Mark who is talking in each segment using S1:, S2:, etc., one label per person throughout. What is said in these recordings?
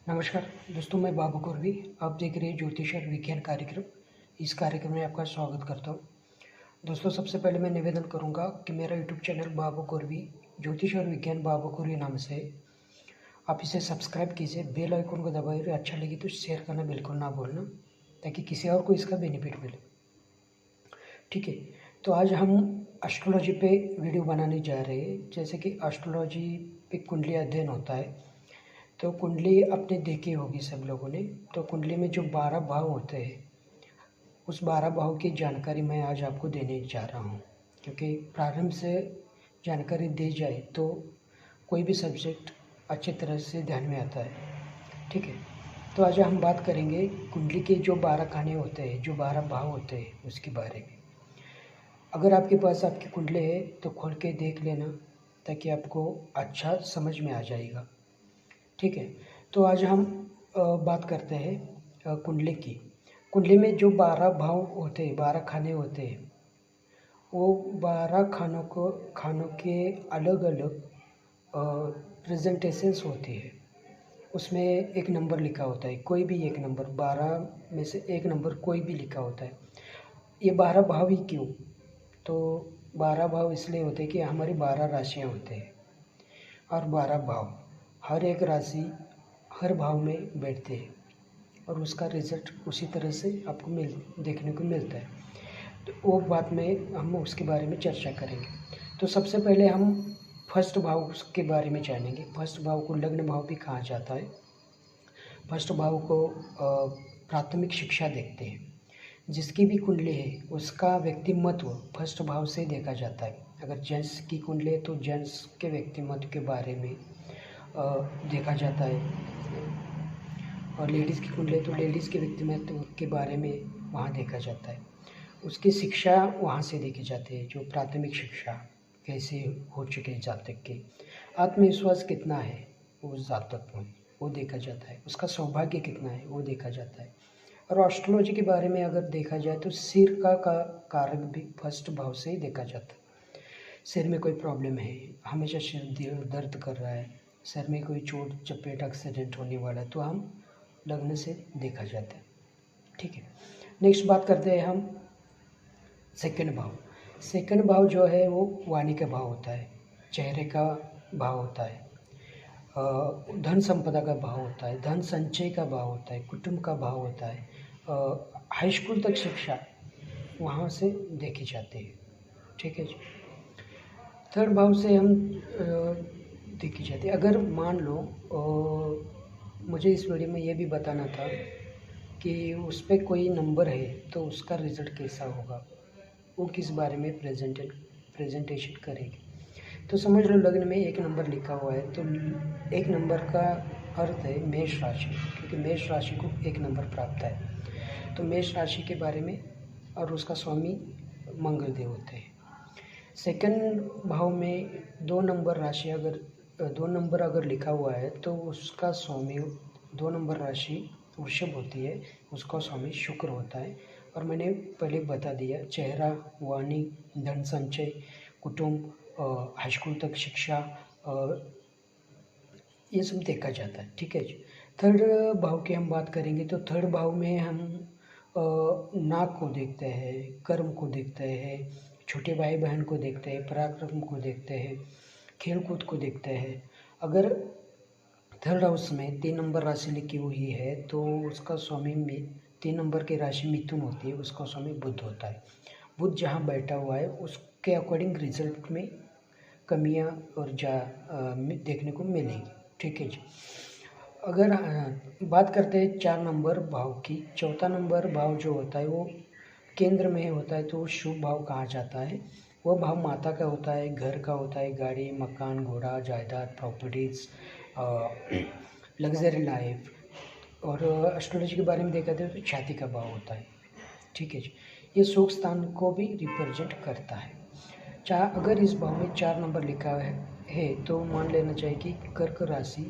S1: नमस्कार दोस्तों, मैं बाबू कुर्वी। आप देख रहे हैं ज्योतिष और विज्ञान कार्यक्रम। इस कार्यक्रम में आपका स्वागत करता हूं। दोस्तों, सबसे पहले मैं निवेदन करूंगा कि मेरा यूट्यूब चैनल बाबू कुर्वी ज्योतिष और विज्ञान बाबू कुर्वी नाम से है। आप इसे सब्सक्राइब कीजिए, बेल आइकन को दबाइए और अच्छा लगे तो शेयर करना बिल्कुल ना भूलना, ताकि किसी और को इसका बेनिफिट मिले। ठीक है, तो आज हम एस्ट्रोलॉजी पे वीडियो बनाने जा रहे हैं। जैसे कि एस्ट्रोलॉजी पे कुंडली अध्ययन होता है, तो कुंडली आपने देखी होगी सब लोगों ने। तो कुंडली में जो 12 भाव होते हैं, उस 12 भाव की जानकारी मैं आज आपको देने जा रहा हूँ। क्योंकि प्रारंभ से जानकारी दी जाए तो कोई भी सब्जेक्ट अच्छी तरह से ध्यान में आता है। ठीक है, तो आज हम बात करेंगे कुंडली के जो 12 खाने होते हैं, जो 12 भाव होते हैं, उसके बारे में। अगर आपके पास आपकी कुंडली है तो खोल के देख लेना, ताकि आपको अच्छा समझ में आ जाएगा। ठीक है, तो आज हम बात करते हैं कुंडली की। कुंडली में जो 12 भाव होते हैं, 12 खाने होते हैं, वो 12 खानों के अलग अलग प्रेजेंटेशंस होती है। उसमें एक नंबर लिखा होता है, कोई भी एक नंबर, 12 में से एक नंबर कोई भी लिखा होता है। ये 12 भाव ही क्यों? तो 12 भाव इसलिए होते हैं कि हमारी 12 राशियाँ होते हैं, और 12 भाव, हर एक राशि हर भाव में बैठते हैं, और उसका रिजल्ट उसी तरह से आपको देखने को मिलता है। तो वो बात में हम उसके बारे में चर्चा करेंगे। तो सबसे पहले हम फर्स्ट भाव के बारे में जानेंगे। फर्स्ट भाव को लग्न भाव भी कहा जाता है। फर्स्ट भाव को प्राथमिक शिक्षा देखते हैं। जिसकी भी कुंडली है उसका व्यक्तिमत्व फर्स्ट भाव से देखा जाता है। अगर जेंट्स की कुंडली है तो जेंट्स के व्यक्तिमत्व के बारे में देखा जाता है, और लेडीज़ की कुंडली है तो लेडीज़ के व्यक्तिमत्व के बारे में वहाँ देखा जाता है। उसकी शिक्षा वहाँ से देखी जाती है, जो प्राथमिक शिक्षा कैसे हो चुके जातक के, आत्मविश्वास कितना है उस जातक में, वो देखा जाता है। उसका सौभाग्य कितना है वो देखा जाता है। और एस्ट्रोलॉजी के बारे में अगर देखा जाए तो सिर का कारक भी फर्स्ट भाव से ही देखा जाता है। सिर में कोई प्रॉब्लम है, हमेशा सिर दर्द कर रहा है, सिर में कोई चोट चपेट एक्सीडेंट होने वाला है, तो हम लग्न से देखा जाता है। ठीक है, नेक्स्ट बात करते हैं हम सेकंड भाव। सेकंड भाव जो है वो वाणी का भाव होता है, चेहरे का भाव होता है, धन संपदा का भाव होता है, धन संचय का भाव होता है, कुटुंब का भाव होता है, हाई स्कूल तक शिक्षा वहाँ से देखी जाती है। ठीक है जी। थर्ड भाव से हम देखी जाती है। अगर मान लो मुझे इस वीडियो में ये भी बताना था कि उस पर कोई नंबर है तो उसका रिज़ल्ट कैसा होगा, वो किस बारे में प्रेजेंटेशन करेगी। तो समझ लो लग्न में एक नंबर लिखा हुआ है, तो एक नंबर का अर्थ है मेष राशि, क्योंकि मेष राशि को एक नंबर प्राप्त है। तो मेष राशि के बारे में, और उसका स्वामी मंगल देव होते हैं। सेकंड भाव में 2 नंबर राशि अगर 2 नंबर अगर लिखा हुआ है तो उसका स्वामी 2 नंबर राशि वृषभ होती है, उसका स्वामी शुक्र होता है। और मैंने पहले बता दिया, चेहरा, वाणी, धन संचय, कुटुंब, हाई स्कूल तक शिक्षा, ये सब देखा जाता है। ठीक है जी। थर्ड भाव की हम बात करेंगे तो थर्ड भाव में हम नाक को देखते हैं, कर्म को देखते हैं, छोटे भाई बहन को देखते हैं, पराक्रम को देखते हैं, खेल कूद को देखते हैं। अगर थर्ड हाउस में 3 नंबर राशि लिखी हुई है तो उसका स्वामी में 3 नंबर की राशि मिथुन होती है, उसका स्वामी बुध होता है। बुध जहाँ बैठा हुआ है उसके अकॉर्डिंग रिजल्ट में कमियाँ और देखने को मिलेंगी। ठीक है जी। अगर बात करते हैं 4 नंबर भाव की, चौथा नंबर भाव जो होता है वो केंद्र में होता है, तो शुभ भाव कहा जाता है। वह भाव माता का होता है, घर का होता है, गाड़ी, मकान, घोड़ा, जायदाद, प्रॉपर्टीज़, लग्जरी लाइफ। और एस्ट्रोलॉजी के बारे में देखा जाए तो छाती का भाव होता है। ठीक है जी। ये सुख स्थान को भी रिप्रेजेंट करता है। अगर इस भाव में 4 नंबर लिखा है तो मान लेना चाहिए कि कर्क राशि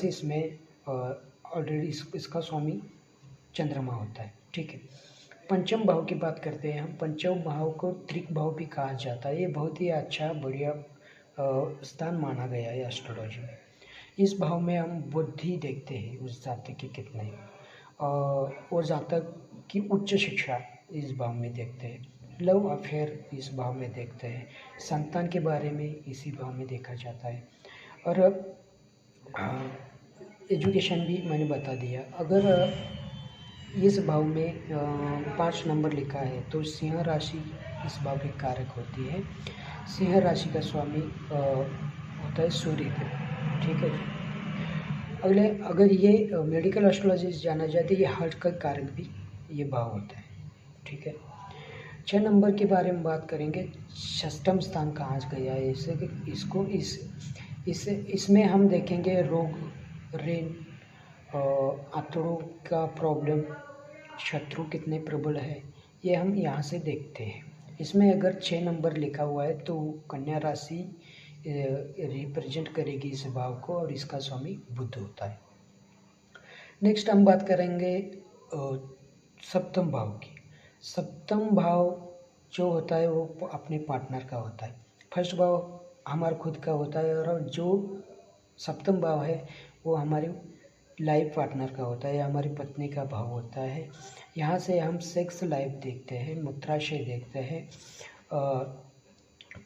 S1: इसमें ऑलरेडी इसका स्वामी चंद्रमा होता है। ठीक है। पंचम भाव की बात करते हैं हम। पंचम भाव को त्रिक भाव भी कहा जाता है। ये बहुत ही अच्छा बढ़िया स्थान माना गया है एस्ट्रोलॉजी में। इस भाव में हम बुद्धि देखते हैं उस जातक की कितने, और जातक की उच्च शिक्षा इस भाव में देखते हैं, लव अफेयर इस भाव में देखते हैं, संतान के बारे में इसी भाव में देखा जाता है। और एजुकेशन भी मैंने बता दिया। अगर इस भाव में 5 नंबर लिखा है तो सिंह राशि इस भाव की कारक होती है। सिंह राशि का स्वामी होता है सूर्यदेव, ठीक है जी। अगले अगर ये मेडिकल एस्ट्रोलॉजी जाना जाए तो ये हार्ट का कारक भी ये भाव होता है, ठीक है। 6 नंबर के बारे में बात करेंगे, षष्ठम स्थान कहाँ गया है, इससे कि इसको इसमें हम देखेंगे रोग, ऋण, आंतड़ों का प्रॉब्लम, शत्रु कितने प्रबल है, ये हम यहाँ से देखते हैं। इसमें अगर 6 नंबर लिखा हुआ है तो कन्या राशि रिप्रेजेंट करेगी इस भाव को, और इसका स्वामी बुध होता है। नेक्स्ट हम बात करेंगे सप्तम भाव की। सप्तम भाव जो होता है वो अपने पार्टनर का होता है। फर्स्ट भाव हमारा खुद का होता है, और जो सप्तम भाव है वो हमारे लाइफ पार्टनर का होता है या हमारी पत्नी का भाव होता है। यहाँ से हम सेक्स लाइफ देखते हैं, मूत्राशय देखते हैं,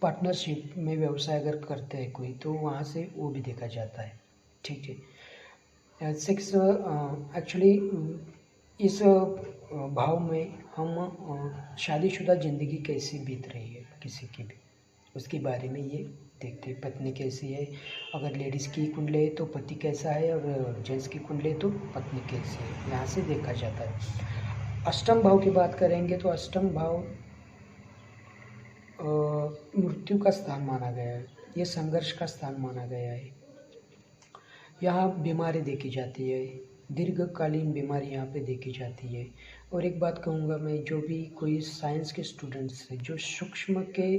S1: पार्टनरशिप में व्यवसाय अगर करते हैं कोई तो वहाँ से वो भी देखा जाता है, ठीक है। सेक्स एक्चुअली इस भाव में हम शादीशुदा ज़िंदगी कैसी बीत रही है किसी की भी, उसके बारे में ये देखते हैं। पत्नी कैसी है, अगर लेडीज़ की कुंडली है तो पति कैसा है, और जेंट्स की कुंडली है तो पत्नी कैसी है, यहाँ से देखा जाता है। अष्टम भाव की बात करेंगे तो अष्टम भाव मृत्यु का स्थान माना गया है, ये संघर्ष का स्थान माना गया है। यहाँ बीमारी देखी जाती है, दीर्घकालीन बीमारी यहाँ पे देखी जाती है। और एक बात कहूँगा मैं, जो भी कोई साइंस के स्टूडेंट्स हैं जो सूक्ष्म के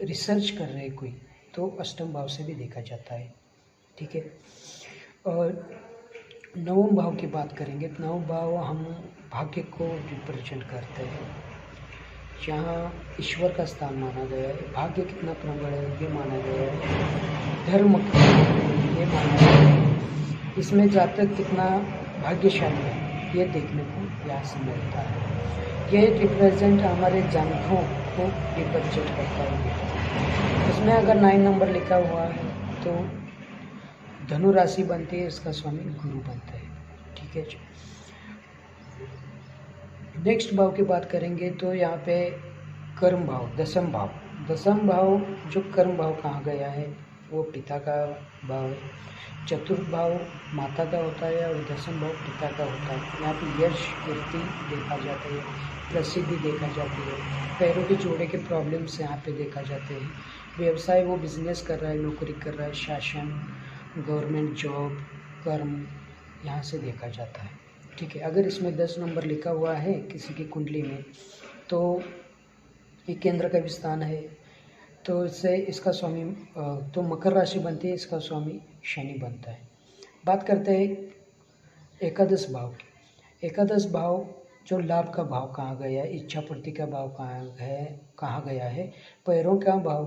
S1: रिसर्च कर रहे हैं कोई, तो अष्टम भाव से भी देखा जाता है, ठीक है। और नवम भाव की बात करेंगे तो नवम भाव हम भाग्य को रिप्रेजेंट करते हैं, जहाँ ईश्वर का स्थान माना गया है। भाग्य कितना प्रबल है ये माना गया है, धर्म ये माना गया है, इसमें जातक कितना भाग्यशाली है ये देखने को यहाँ से मिलता है। ये रिप्रेजेंट हमारे जानवरों को रिप्रेजेंट करता है। इसमें अगर 9 नंबर लिखा हुआ है तो धनु राशि बनती है, इसका स्वामी गुरु बनता है, ठीक है। नेक्स्ट भाव की बात करेंगे तो यहाँ पे कर्म भाव, दसम भाव। दसम भाव जो कर्म भाव कहाँ गया है वो पिता का भाव है। चतुर्थ भाव माता का होता है और दसम भाव पिता का होता है। यहाँ पे यश, कीर्ति देखा जाता है, प्रसिद्धि देखा जाती है, पैरों के जोड़े के प्रॉब्लम्स यहाँ पे देखा जाते हैं। व्यवसाय वो बिजनेस कर रहा है, नौकरी कर रहा है, शासन, गवर्नमेंट जॉब, कर्म यहाँ से देखा जाता है, ठीक है। अगर इसमें 10 नंबर लिखा हुआ है किसी की कुंडली में तो ये केंद्र का भी स्थान है, तो इससे इसका स्वामी तो मकर राशि बनती है, इसका स्वामी शनि बनता है। बात करते हैं एकादश भाव की। एकादश भाव जो लाभ का भाव कहाँ गया है, इच्छा पूर्ति का भाव कहाँ गया है, पैरों का भाव,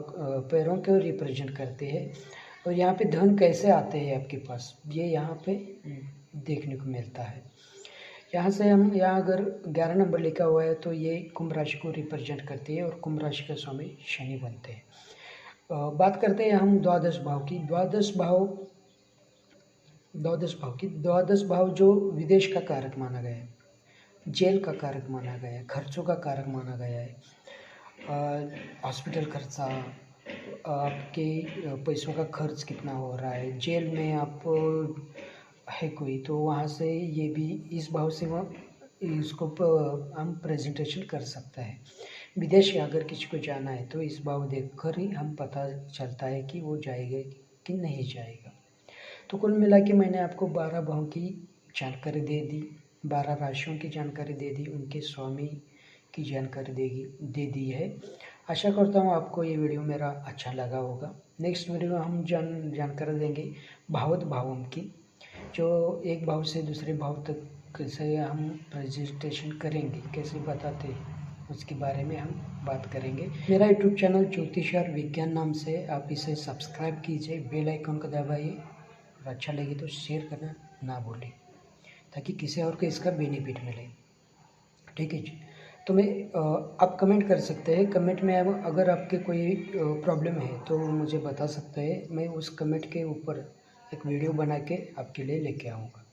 S1: पैरों को रिप्रेजेंट करते हैं। और यहाँ पे धन कैसे आते हैं आपके पास, ये यहाँ पे देखने को मिलता है। यहाँ से हम यहाँ अगर 11 नंबर लिखा हुआ है तो ये कुंभ राशि को रिप्रेजेंट करती है और कुंभ राशि का स्वामी शनि बनते हैं। बात करते हैं हम द्वादश भाव की। द्वादश भाव जो विदेश का कारक माना गया है, जेल का कारक माना गया है, खर्चों का कारक माना गया है। हॉस्पिटल खर्चा, आपके पैसों का खर्च कितना हो रहा है, जेल में आप है कोई तो वहाँ से ये भी इस भाव से इसको हम प्रेजेंटेशन कर सकते हैं। विदेश अगर किसी को जाना है तो इस भाव देखकर ही हम पता चलता है कि वो जाएगा कि नहीं जाएगा। तो कुल मिला के मैंने आपको 12 भाव की जानकारी दे दी, 12 राशियों की जानकारी दे दी, उनके स्वामी की जानकारी दे दी है। आशा करता हूँ आपको ये वीडियो मेरा अच्छा लगा होगा। नेक्स्ट वीडियो में हम जानकारी देंगे भावत भावों की, जो एक भाव से दूसरे भाव तक कैसे हम प्रेजेंटेशन करेंगे, कैसे बताते हैं। उसके बारे में हम बात करेंगे। मेरा यूट्यूब चैनल ज्योतिष और विज्ञान नाम से, आप इसे सब्सक्राइब कीजिए, बेल आइकन को दबाइए और अच्छा लगे तो शेयर करना ना भूलें, ताकि किसी और को इसका बेनिफिट मिले। ठीक है जी। तो आप कमेंट कर सकते हैं। कमेंट में अगर आपके कोई प्रॉब्लम है तो मुझे बता सकते हैं, मैं उस कमेंट के ऊपर एक वीडियो बना के आपके लिए लेके आऊँगा।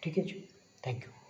S1: ठीक है जी। Thank you.